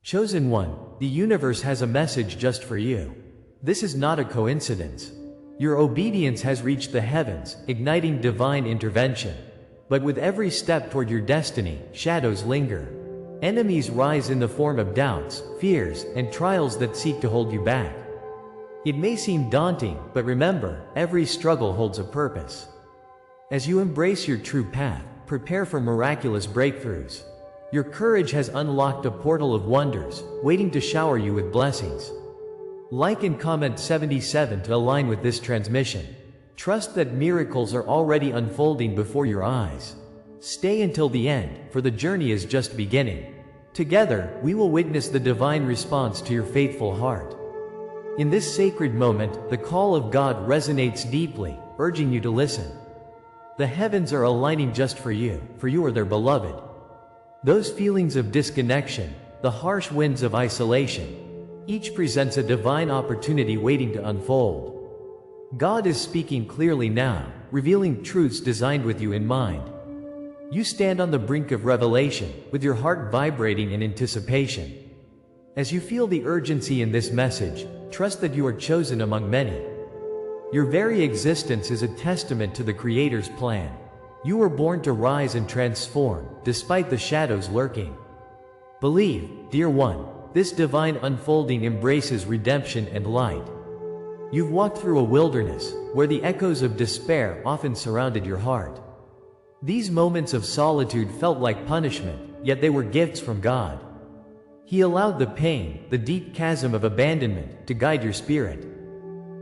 Chosen one, the universe has a message just for you. This is not a coincidence. Your obedience has reached the heavens, igniting divine intervention. But with every step toward your destiny, shadows linger. Enemies rise in the form of doubts, fears, and trials that seek to hold you back. It may seem daunting, but remember, every struggle holds a purpose. As you embrace your true path, prepare for miraculous breakthroughs. Your courage has unlocked a portal of wonders, waiting to shower you with blessings. Like and comment 77 to align with this transmission. Trust that miracles are already unfolding before your eyes. Stay until the end, for the journey is just beginning. Together, we will witness the divine response to your faithful heart. In this sacred moment, the call of God resonates deeply, urging you to listen. The heavens are aligning just for you are their beloved. Those feelings of disconnection, the harsh winds of isolation, each presents a divine opportunity waiting to unfold. God is speaking clearly now, revealing truths designed with you in mind. You stand on the brink of revelation, with your heart vibrating in anticipation. As you feel the urgency in this message, trust that you are chosen among many. Your very existence is a testament to the Creator's plan. You were born to rise and transform, despite the shadows lurking. Believe, dear one, this divine unfolding embraces redemption and light. You've walked through a wilderness, where the echoes of despair often surrounded your heart. These moments of solitude felt like punishment, yet they were gifts from God. He allowed the pain, the deep chasm of abandonment, to guide your spirit.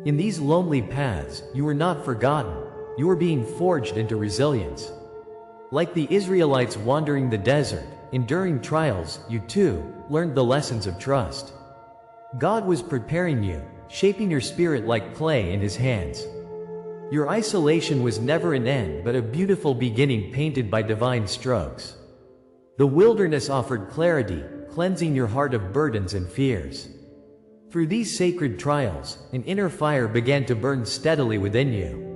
In these lonely paths, you were not forgotten. You are being forged into resilience. Like the Israelites wandering the desert, enduring trials, you too learned the lessons of trust. God was preparing you, shaping your spirit like clay in His hands. Your isolation was never an end but a beautiful beginning painted by divine strokes. The wilderness offered clarity, cleansing your heart of burdens and fears. Through these sacred trials, an inner fire began to burn steadily within you.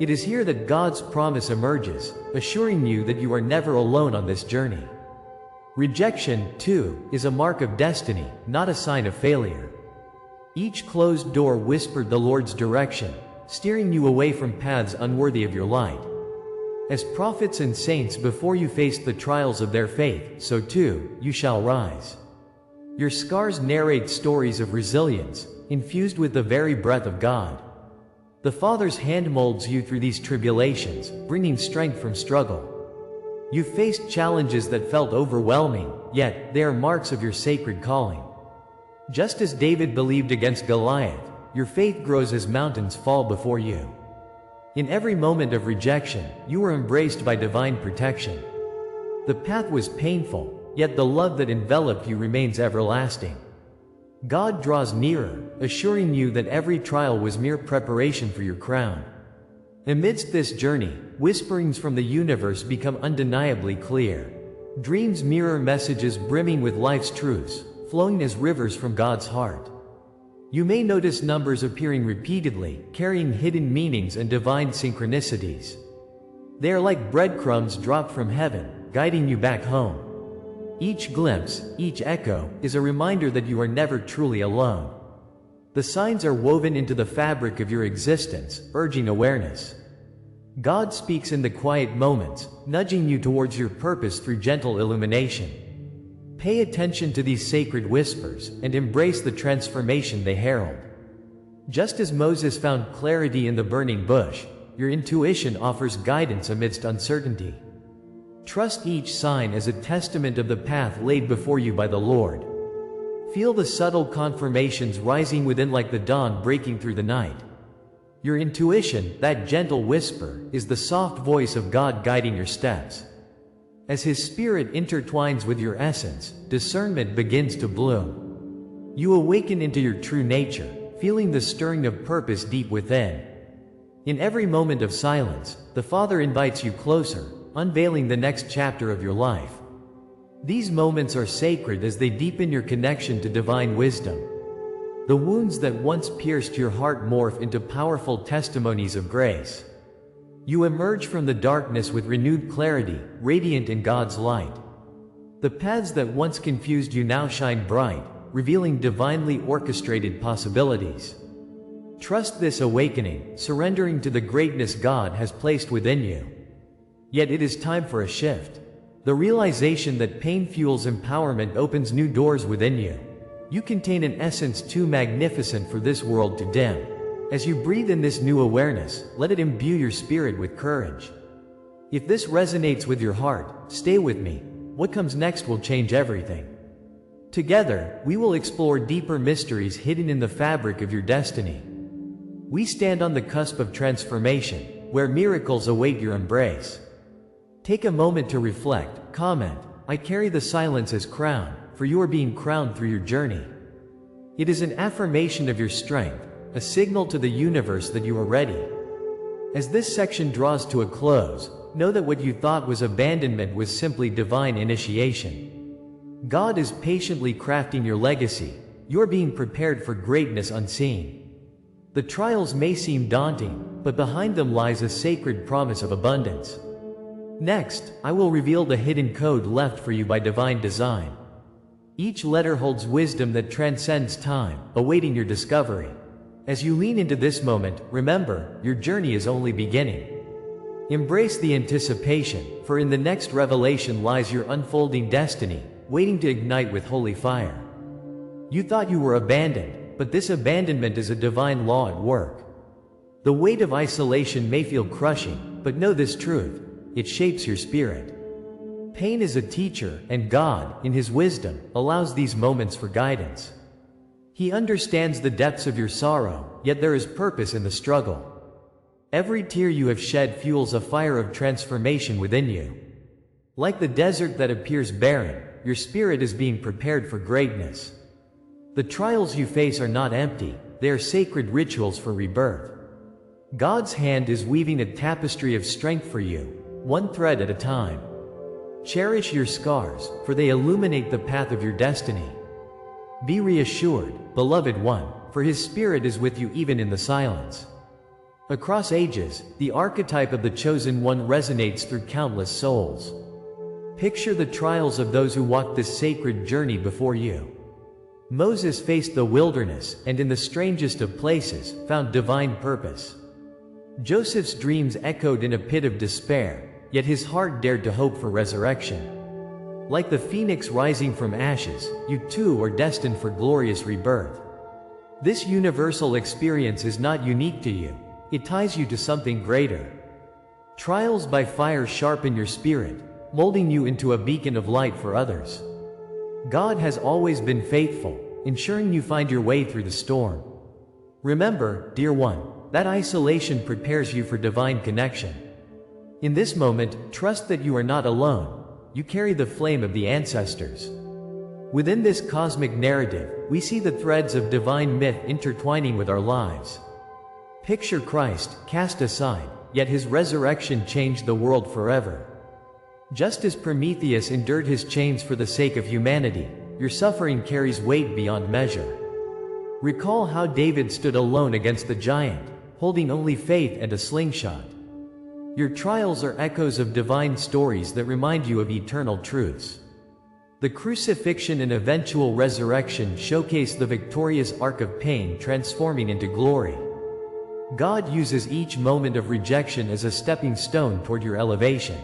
It is here that God's promise emerges, assuring you that you are never alone on this journey. Rejection, too, is a mark of destiny, not a sign of failure. Each closed door whispered the Lord's direction, steering you away from paths unworthy of your light. As prophets and saints before you faced the trials of their faith, so too, you shall rise. Your scars narrate stories of resilience, infused with the very breath of God. The Father's hand molds you through these tribulations, bringing strength from struggle. You faced challenges that felt overwhelming, yet they are marks of your sacred calling. Just as David believed against Goliath, your faith grows as mountains fall before you. In every moment of rejection, you were embraced by divine protection. The path was painful, yet the love that enveloped you remains everlasting. God draws nearer, assuring you that every trial was mere preparation for your crown. Amidst this journey, whisperings from the universe become undeniably clear. Dreams mirror messages brimming with life's truths, flowing as rivers from God's heart. You may notice numbers appearing repeatedly, carrying hidden meanings and divine synchronicities. They are like breadcrumbs dropped from heaven, guiding you back home. Each glimpse, each echo, is a reminder that you are never truly alone. The signs are woven into the fabric of your existence, urging awareness. God speaks in the quiet moments, nudging you towards your purpose through gentle illumination. Pay attention to these sacred whispers, and embrace the transformation they herald. Just as Moses found clarity in the burning bush, your intuition offers guidance amidst uncertainty. Trust each sign as a testament of the path laid before you by the Lord. Feel the subtle confirmations rising within like the dawn breaking through the night. Your intuition, that gentle whisper, is the soft voice of God guiding your steps. As His Spirit intertwines with your essence, discernment begins to bloom. You awaken into your true nature, feeling the stirring of purpose deep within. In every moment of silence, the Father invites you closer, unveiling the next chapter of your life. These moments are sacred as they deepen your connection to divine wisdom. The wounds that once pierced your heart morph into powerful testimonies of grace. You emerge from the darkness with renewed clarity, radiant in God's light. The paths that once confused you now shine bright, revealing divinely orchestrated possibilities. Trust this awakening, surrendering to the greatness God has placed within you. Yet it is time for a shift. The realization that pain fuels empowerment opens new doors within you. You contain an essence too magnificent for this world to dim. As you breathe in this new awareness, let it imbue your spirit with courage. If this resonates with your heart, stay with me. What comes next will change everything. Together, we will explore deeper mysteries hidden in the fabric of your destiny. We stand on the cusp of transformation, where miracles await your embrace. Take a moment to reflect, comment, "I carry the silence as crown," for you are being crowned through your journey. It is an affirmation of your strength, a signal to the universe that you are ready. As this section draws to a close, know that what you thought was abandonment was simply divine initiation. God is patiently crafting your legacy. You are being prepared for greatness unseen. The trials may seem daunting, but behind them lies a sacred promise of abundance. Next, I will reveal the hidden code left for you by divine design. Each letter holds wisdom that transcends time, awaiting your discovery. As you lean into this moment, remember, your journey is only beginning. Embrace the anticipation, for in the next revelation lies your unfolding destiny, waiting to ignite with holy fire. You thought you were abandoned, but this abandonment is a divine law at work. The weight of isolation may feel crushing, but know this truth: it shapes your spirit. Pain is a teacher, and God, in His wisdom, allows these moments for guidance. He understands the depths of your sorrow, yet there is purpose in the struggle. Every tear you have shed fuels a fire of transformation within you. Like the desert that appears barren, your spirit is being prepared for greatness. The trials you face are not empty, they are sacred rituals for rebirth. God's hand is weaving a tapestry of strength for you, one thread at a time. Cherish your scars, for they illuminate the path of your destiny. Be reassured, beloved one, for His Spirit is with you even in the silence. Across ages, the archetype of the chosen one resonates through countless souls. Picture the trials of those who walked this sacred journey before you. Moses faced the wilderness, and in the strangest of places, found divine purpose. Joseph's dreams echoed in a pit of despair, yet his heart dared to hope for resurrection. Like the phoenix rising from ashes, you too are destined for glorious rebirth. This universal experience is not unique to you. It ties you to something greater. Trials by fire sharpen your spirit, molding you into a beacon of light for others. God has always been faithful, ensuring you find your way through the storm. Remember, dear one, that isolation prepares you for divine connection. In this moment, trust that you are not alone. You carry the flame of the ancestors. Within this cosmic narrative, we see the threads of divine myth intertwining with our lives. Picture Christ, cast aside, yet His resurrection changed the world forever. Just as Prometheus endured his chains for the sake of humanity, your suffering carries weight beyond measure. Recall how David stood alone against the giant, holding only faith and a slingshot. Your trials are echoes of divine stories that remind you of eternal truths. The crucifixion and eventual resurrection showcase the victorious arc of pain transforming into glory. God uses each moment of rejection as a stepping stone toward your elevation.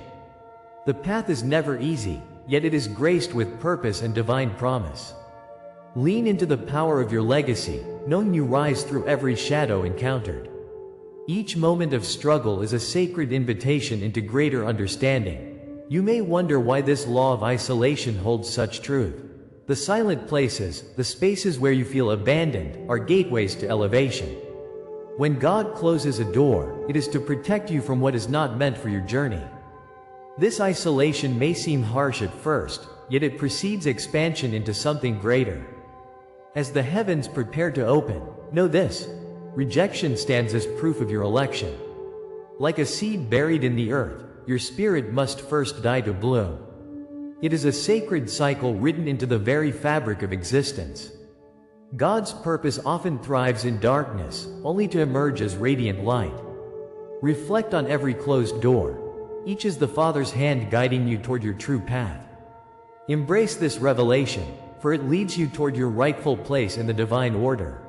The path is never easy, yet it is graced with purpose and divine promise. Lean into the power of your legacy, knowing you rise through every shadow encountered. Each moment of struggle is a sacred invitation into greater understanding. You may wonder why this law of isolation holds such truth. The silent places, the spaces where you feel abandoned, are gateways to elevation. When God closes a door, it is to protect you from what is not meant for your journey. This isolation may seem harsh at first, yet it precedes expansion into something greater. As the heavens prepare to open, know this: rejection stands as proof of your election. Like a seed buried in the earth, your spirit must first die to bloom. It is a sacred cycle written into the very fabric of existence. God's purpose often thrives in darkness, only to emerge as radiant light. Reflect on every closed door. Each is the Father's hand guiding you toward your true path. Embrace this revelation, for it leads you toward your rightful place in the divine order.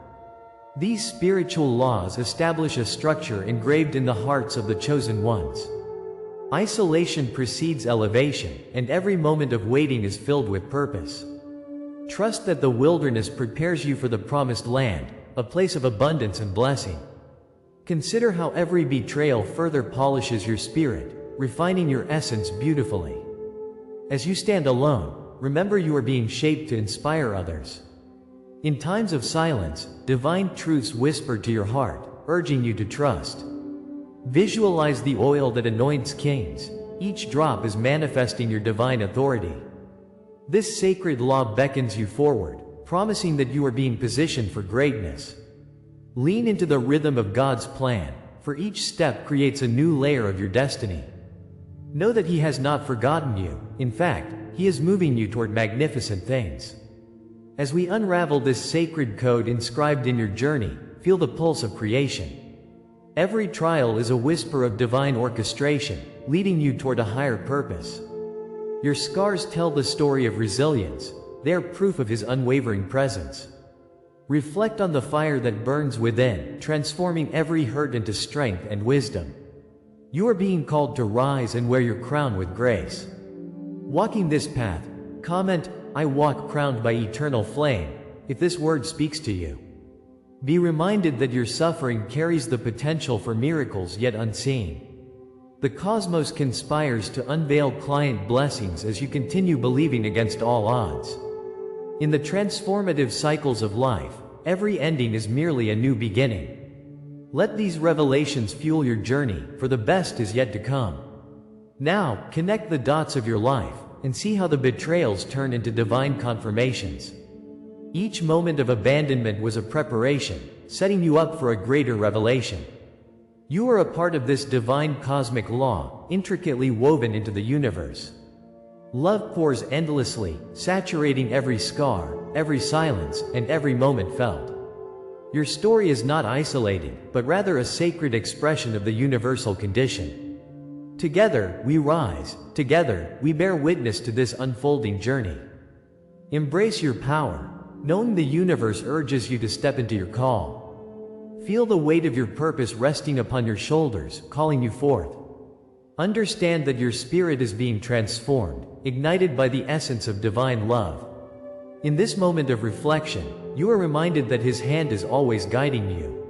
These spiritual laws establish a structure engraved in the hearts of the chosen ones. Isolation precedes elevation, and every moment of waiting is filled with purpose. Trust that the wilderness prepares you for the promised land, a place of abundance and blessing. Consider how every betrayal further polishes your spirit, refining your essence beautifully. As you stand alone, remember you are being shaped to inspire others. In times of silence, divine truths whisper to your heart, urging you to trust. Visualize the oil that anoints kings. Each drop is manifesting your divine authority. This sacred law beckons you forward, promising that you are being positioned for greatness. Lean into the rhythm of God's plan, for each step creates a new layer of your destiny. Know that He has not forgotten you. In fact, He is moving you toward magnificent things. As we unravel this sacred code inscribed in your journey, feel the pulse of creation. Every trial is a whisper of divine orchestration, leading you toward a higher purpose. Your scars tell the story of resilience. They are proof of His unwavering presence. Reflect on the fire that burns within, transforming every hurt into strength and wisdom. You are being called to rise and wear your crown with grace. Walking this path, comment, "I walk crowned by eternal flame," if this word speaks to you. Be reminded that your suffering carries the potential for miracles yet unseen. The cosmos conspires to unveil client blessings as you continue believing against all odds. In the transformative cycles of life, every ending is merely a new beginning. Let these revelations fuel your journey, for the best is yet to come. Now, connect the dots of your life, and see how the betrayals turn into divine confirmations. Each moment of abandonment was a preparation, setting you up for a greater revelation. You are a part of this divine cosmic law, intricately woven into the universe. Love pours endlessly, saturating every scar, every silence, and every moment felt. Your story is not isolated, but rather a sacred expression of the universal condition. Together, we rise. Together, we bear witness to this unfolding journey. Embrace your power, knowing the universe urges you to step into your call. Feel the weight of your purpose resting upon your shoulders, calling you forth. Understand that your spirit is being transformed, ignited by the essence of divine love. In this moment of reflection, you are reminded that His hand is always guiding you.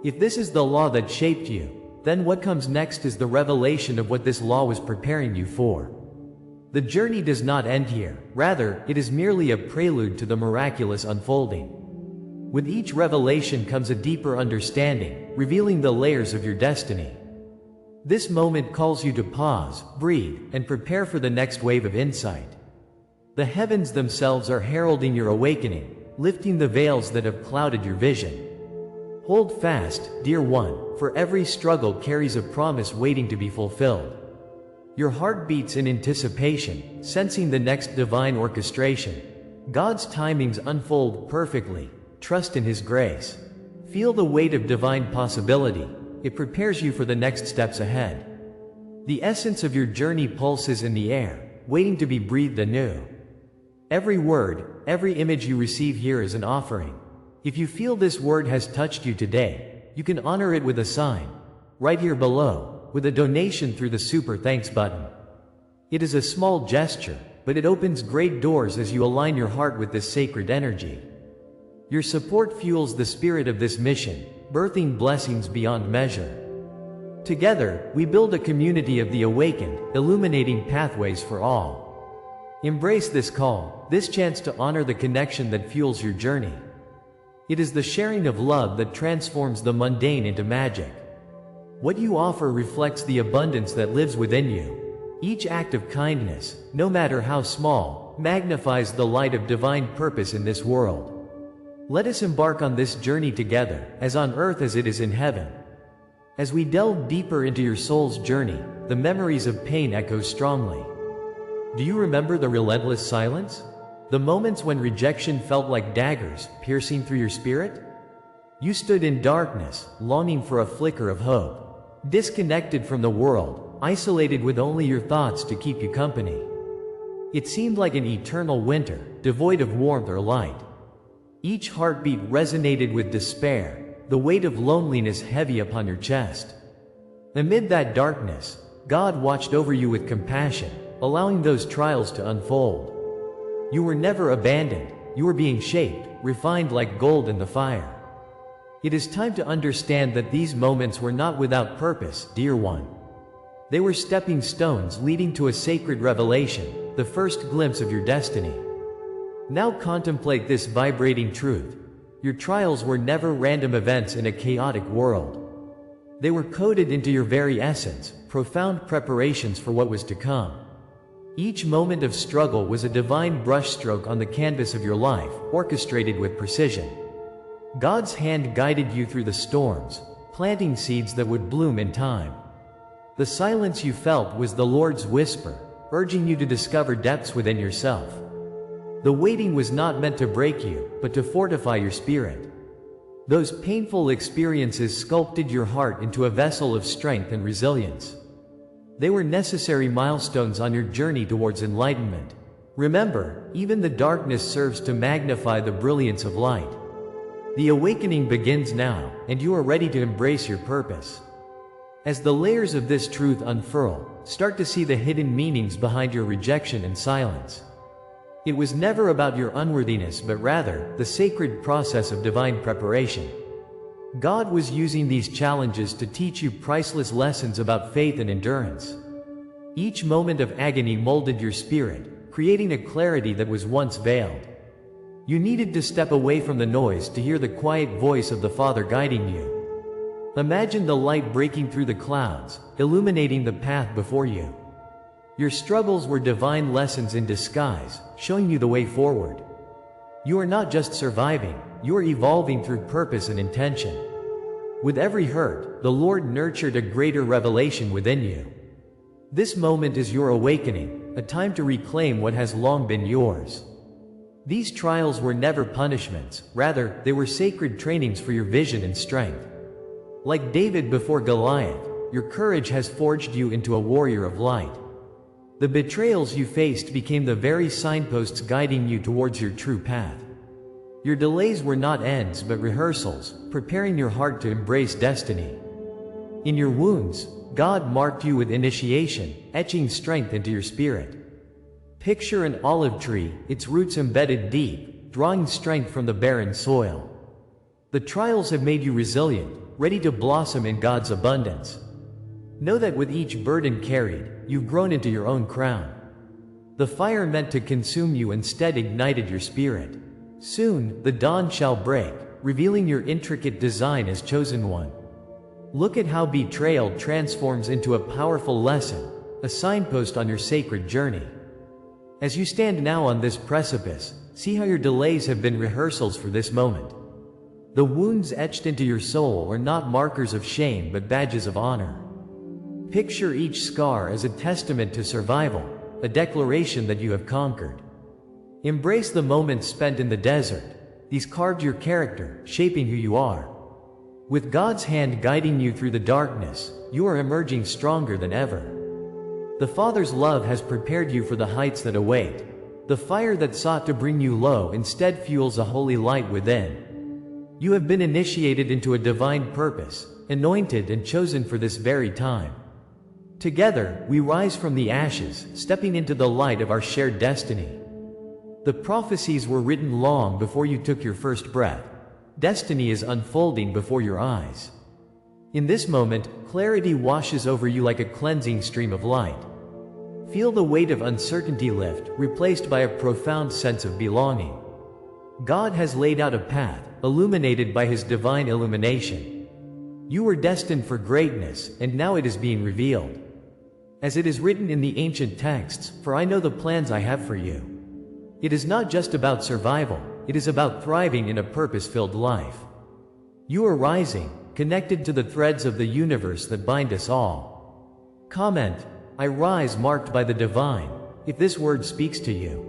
If this is the law that shaped you, then what comes next is the revelation of what this law was preparing you for. The journey does not end here, rather, it is merely a prelude to the miraculous unfolding. With each revelation comes a deeper understanding, revealing the layers of your destiny. This moment calls you to pause, breathe, and prepare for the next wave of insight. The heavens themselves are heralding your awakening, lifting the veils that have clouded your vision. Hold fast, dear one, for every struggle carries a promise waiting to be fulfilled. Your heart beats in anticipation, sensing the next divine orchestration. God's timings unfold perfectly. Trust in His grace. Feel the weight of divine possibility. It prepares you for the next steps ahead. The essence of your journey pulses in the air, waiting to be breathed anew. Every word, every image you receive here is an offering. If you feel this word has touched you today, you can honor it with a sign, right here below, with a donation through the Super Thanks button. It is a small gesture, but it opens great doors as you align your heart with this sacred energy. Your support fuels the spirit of this mission, birthing blessings beyond measure. Together, we build a community of the awakened, illuminating pathways for all. Embrace this call, this chance to honor the connection that fuels your journey. It is the sharing of love that transforms the mundane into magic. What you offer reflects the abundance that lives within you. Each act of kindness, no matter how small, magnifies the light of divine purpose in this world. Let us embark on this journey together, as on earth as it is in heaven. As we delve deeper into your soul's journey, the memories of pain echo strongly. Do you remember the relentless silence? The moments when rejection felt like daggers, piercing through your spirit? You stood in darkness, longing for a flicker of hope. Disconnected from the world, isolated with only your thoughts to keep you company. It seemed like an eternal winter, devoid of warmth or light. Each heartbeat resonated with despair, the weight of loneliness heavy upon your chest. Amid that darkness, God watched over you with compassion, allowing those trials to unfold. You were never abandoned, you were being shaped, refined like gold in the fire. It is time to understand that these moments were not without purpose, dear one. They were stepping stones leading to a sacred revelation, the first glimpse of your destiny. Now contemplate this vibrating truth. Your trials were never random events in a chaotic world. They were coded into your very essence, profound preparations for what was to come. Each moment of struggle was a divine brushstroke on the canvas of your life, orchestrated with precision. God's hand guided you through the storms, planting seeds that would bloom in time. The silence you felt was the Lord's whisper, urging you to discover depths within yourself. The waiting was not meant to break you, but to fortify your spirit. Those painful experiences sculpted your heart into a vessel of strength and resilience. They were necessary milestones on your journey towards enlightenment. Remember, even the darkness serves to magnify the brilliance of light. The awakening begins now, and you are ready to embrace your purpose. As the layers of this truth unfurl, start to see the hidden meanings behind your rejection and silence. It was never about your unworthiness but rather, the sacred process of divine preparation. God was using these challenges to teach you priceless lessons about faith and endurance. Each moment of agony molded your spirit, creating a clarity that was once veiled. You needed to step away from the noise to hear the quiet voice of the Father guiding you. Imagine the light breaking through the clouds, illuminating the path before you. Your struggles were divine lessons in disguise, showing you the way forward. You are not just surviving, you are evolving through purpose and intention. With every hurt, the Lord nurtured a greater revelation within you. This moment is your awakening, a time to reclaim what has long been yours. These trials were never punishments, rather, they were sacred trainings for your vision and strength. Like David before Goliath, your courage has forged you into a warrior of light. The betrayals you faced became the very signposts guiding you towards your true path. Your delays were not ends but rehearsals, preparing your heart to embrace destiny. In your wounds, God marked you with initiation, etching strength into your spirit. Picture an olive tree, its roots embedded deep, drawing strength from the barren soil. The trials have made you resilient, ready to blossom in God's abundance. Know that with each burden carried, you've grown into your own crown. The fire meant to consume you instead ignited your spirit. Soon, the dawn shall break, revealing your intricate design as chosen one. Look at how betrayal transforms into a powerful lesson, a signpost on your sacred journey. As you stand now on this precipice, see how your delays have been rehearsals for this moment. The wounds etched into your soul are not markers of shame but badges of honor. Picture each scar as a testament to survival, a declaration that you have conquered. Embrace the moments spent in the desert. These carved your character, shaping who you are. With God's hand guiding you through the darkness, you are emerging stronger than ever. The Father's love has prepared you for the heights that await. The fire that sought to bring you low instead fuels a holy light within. You have been initiated into a divine purpose, anointed and chosen for this very time. Together, we rise from the ashes, stepping into the light of our shared destiny. The prophecies were written long before you took your first breath. Destiny is unfolding before your eyes. In this moment, clarity washes over you like a cleansing stream of light. Feel the weight of uncertainty lift, replaced by a profound sense of belonging. God has laid out a path, illuminated by His divine illumination. You were destined for greatness, and now it is being revealed. As it is written in the ancient texts, "For I know the plans I have for you." It is not just about survival, it is about thriving in a purpose-filled life. You are rising, connected to the threads of the universe that bind us all. Comment, "I rise marked by the divine," if this word speaks to you.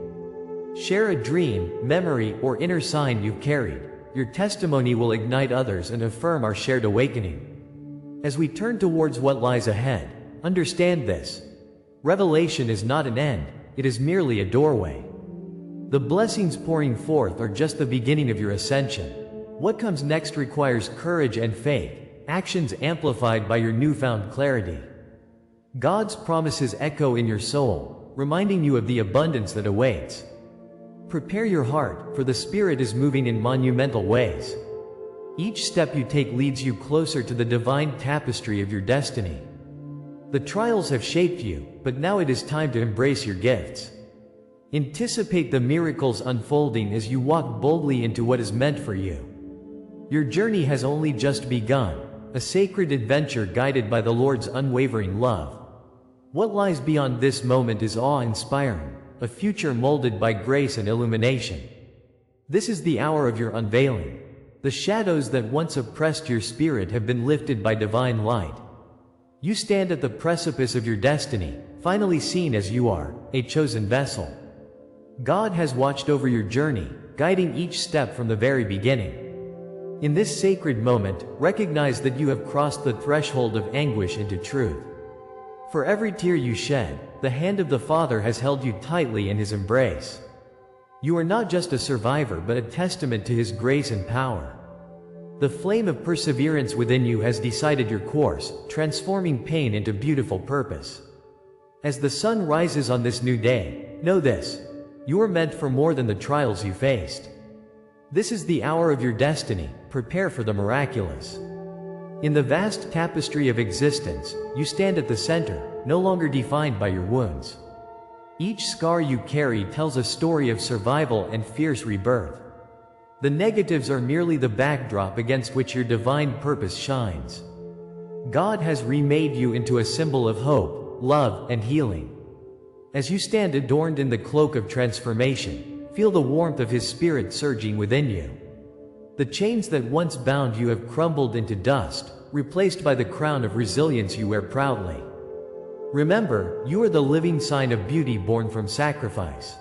Share a dream, memory, or inner sign you've carried. Your testimony will ignite others and affirm our shared awakening. As we turn towards what lies ahead, understand this. Revelation is not an end, it is merely a doorway. The blessings pouring forth are just the beginning of your ascension. What comes next requires courage and faith, actions amplified by your newfound clarity. God's promises echo in your soul, reminding you of the abundance that awaits. Prepare your heart, for the Spirit is moving in monumental ways. Each step you take leads you closer to the divine tapestry of your destiny. The trials have shaped you, but now it is time to embrace your gifts. Anticipate the miracles unfolding as you walk boldly into what is meant for you. Your journey has only just begun, a sacred adventure guided by the Lord's unwavering love. What lies beyond this moment is awe-inspiring, a future molded by grace and illumination. This is the hour of your unveiling. The shadows that once oppressed your spirit have been lifted by divine light. You stand at the precipice of your destiny, finally seen as you are, a chosen vessel. God has watched over your journey, guiding each step from the very beginning. In this sacred moment, recognize that you have crossed the threshold of anguish into truth. For every tear you shed, the hand of the Father has held you tightly in His embrace. You are not just a survivor but a testament to His grace and power. The flame of perseverance within you has decided your course, transforming pain into beautiful purpose. As the sun rises on this new day, know this: you are meant for more than the trials you faced. This is the hour of your destiny. Prepare for the miraculous. In the vast tapestry of existence, you stand at the center, no longer defined by your wounds. Each scar you carry tells a story of survival and fierce rebirth. The negatives are merely the backdrop against which your divine purpose shines. God has remade you into a symbol of hope, love, and healing. As you stand adorned in the cloak of transformation, feel the warmth of His Spirit surging within you. The chains that once bound you have crumbled into dust, replaced by the crown of resilience you wear proudly. Remember, you are the living sign of beauty born from sacrifice.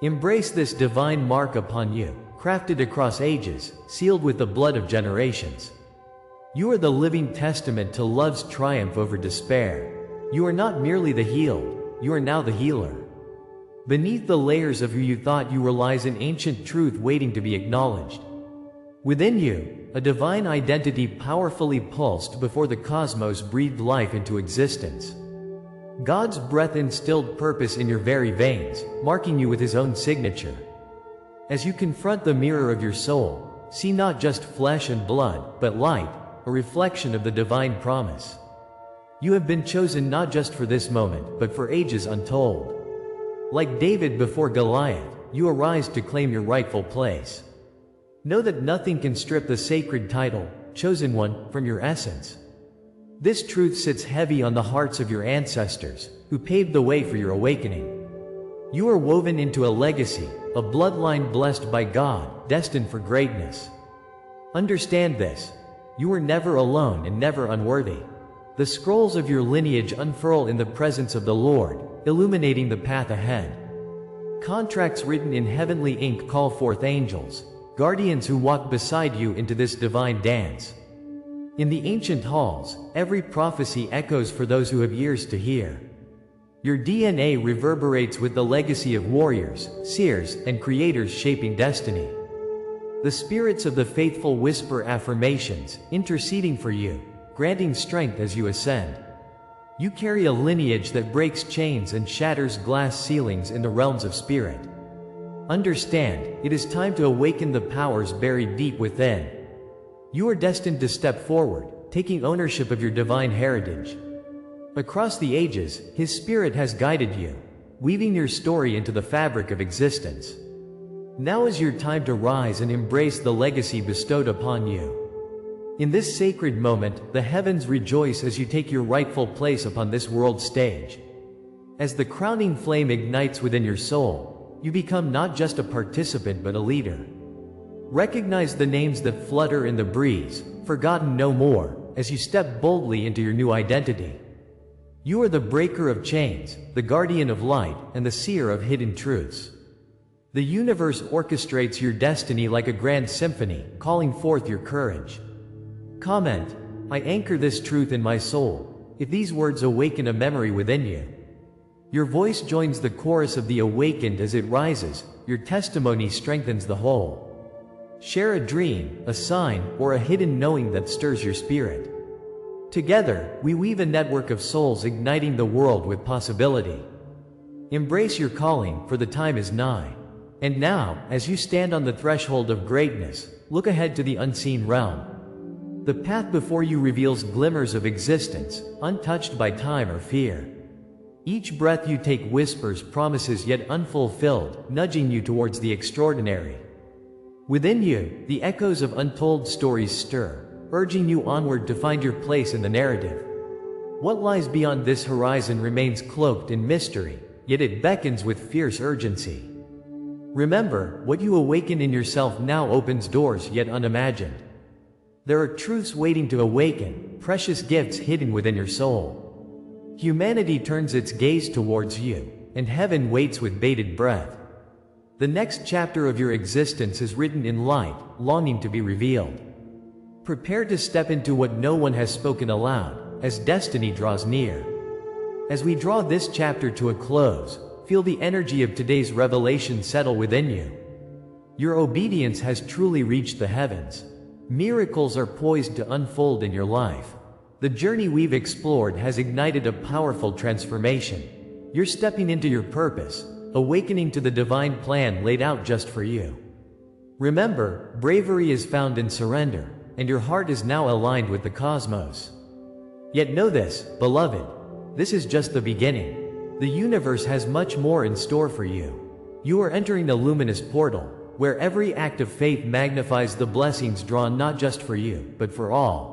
Embrace this divine mark upon you, crafted across ages, sealed with the blood of generations. You are the living testament to love's triumph over despair. You are not merely the healed, you are now the healer. Beneath the layers of who you thought you were lies an ancient truth waiting to be acknowledged. Within you, a divine identity powerfully pulsed before the cosmos breathed life into existence. God's breath instilled purpose in your very veins, marking you with His own signature. As you confront the mirror of your soul, see not just flesh and blood, but light, a reflection of the divine promise. You have been chosen not just for this moment, but for ages untold. Like David before Goliath, you arise to claim your rightful place. Know that nothing can strip the sacred title, Chosen One, from your essence. This truth sits heavy on the hearts of your ancestors, who paved the way for your awakening. You are woven into a legacy, a bloodline blessed by God, destined for greatness. Understand this: you were never alone and never unworthy. The scrolls of your lineage unfurl in the presence of the Lord, illuminating the path ahead. Contracts written in heavenly ink call forth angels, guardians who walk beside you into this divine dance. In the ancient halls, every prophecy echoes for those who have ears to hear. Your DNA reverberates with the legacy of warriors, seers, and creators shaping destiny. The spirits of the faithful whisper affirmations, interceding for you, granting strength as you ascend. You carry a lineage that breaks chains and shatters glass ceilings in the realms of spirit. Understand, it is time to awaken the powers buried deep within. You are destined to step forward, taking ownership of your divine heritage. Across the ages, His Spirit has guided you, weaving your story into the fabric of existence. Now is your time to rise and embrace the legacy bestowed upon you. In this sacred moment, the heavens rejoice as you take your rightful place upon this world stage. As the crowning flame ignites within your soul, you become not just a participant but a leader. Recognize the names that flutter in the breeze, forgotten no more, as you step boldly into your new identity. You are the breaker of chains, the guardian of light, and the seer of hidden truths. The universe orchestrates your destiny like a grand symphony, calling forth your courage. Comment: I anchor this truth in my soul. If these words awaken a memory within you, Your voice joins the chorus of the awakened as it rises, your testimony strengthens the whole. Share a dream, a sign, or a hidden knowing that stirs your spirit. Together, we weave a network of souls igniting the world with possibility. Embrace your calling, for the time is nigh. And now, as you stand on the threshold of greatness, look ahead to the unseen realm. The path before you reveals glimmers of existence, untouched by time or fear. Each breath you take whispers promises yet unfulfilled, nudging you towards the extraordinary. Within you, the echoes of untold stories stir, urging you onward to find your place in the narrative. What lies beyond this horizon remains cloaked in mystery, yet it beckons with fierce urgency. Remember, what you awaken in yourself now opens doors yet unimagined. There are truths waiting to awaken, precious gifts hidden within your soul. Humanity turns its gaze towards you, and heaven waits with bated breath. The next chapter of your existence is written in light, longing to be revealed. Prepare to step into what no one has spoken aloud, as destiny draws near. As we draw this chapter to a close, feel the energy of today's revelation settle within you. Your obedience has truly reached the heavens. Miracles are poised to unfold in your life. The journey we've explored has ignited a powerful transformation. You're stepping into your purpose, awakening to the divine plan laid out just for you. Remember, bravery is found in surrender, and your heart is now aligned with the cosmos. Yet know this, beloved, this is just the beginning. The universe has much more in store for you. You are entering a luminous portal, where every act of faith magnifies the blessings drawn not just for you, but for all.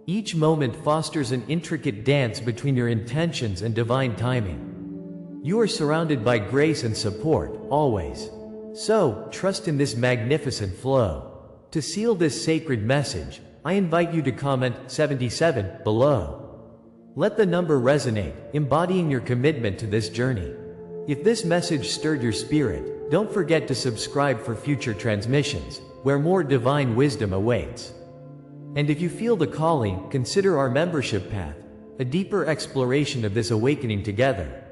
Each moment fosters an intricate dance between your intentions and divine timing. You are surrounded by grace and support, always. So, trust in this magnificent flow. To seal this sacred message, I invite you to comment 77 below. Let the number resonate, embodying your commitment to this journey. If this message stirred your spirit, don't forget to subscribe for future transmissions, where more divine wisdom awaits. And if you feel the calling, consider our membership path, a deeper exploration of this awakening together.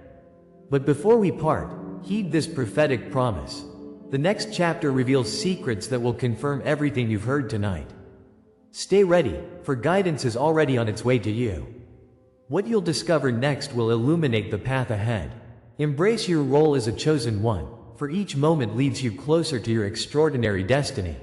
But before we part, heed this prophetic promise. The next chapter reveals secrets that will confirm everything you've heard tonight. Stay ready, for guidance is already on its way to you. What you'll discover next will illuminate the path ahead. Embrace your role as a chosen one, for each moment leads you closer to your extraordinary destiny.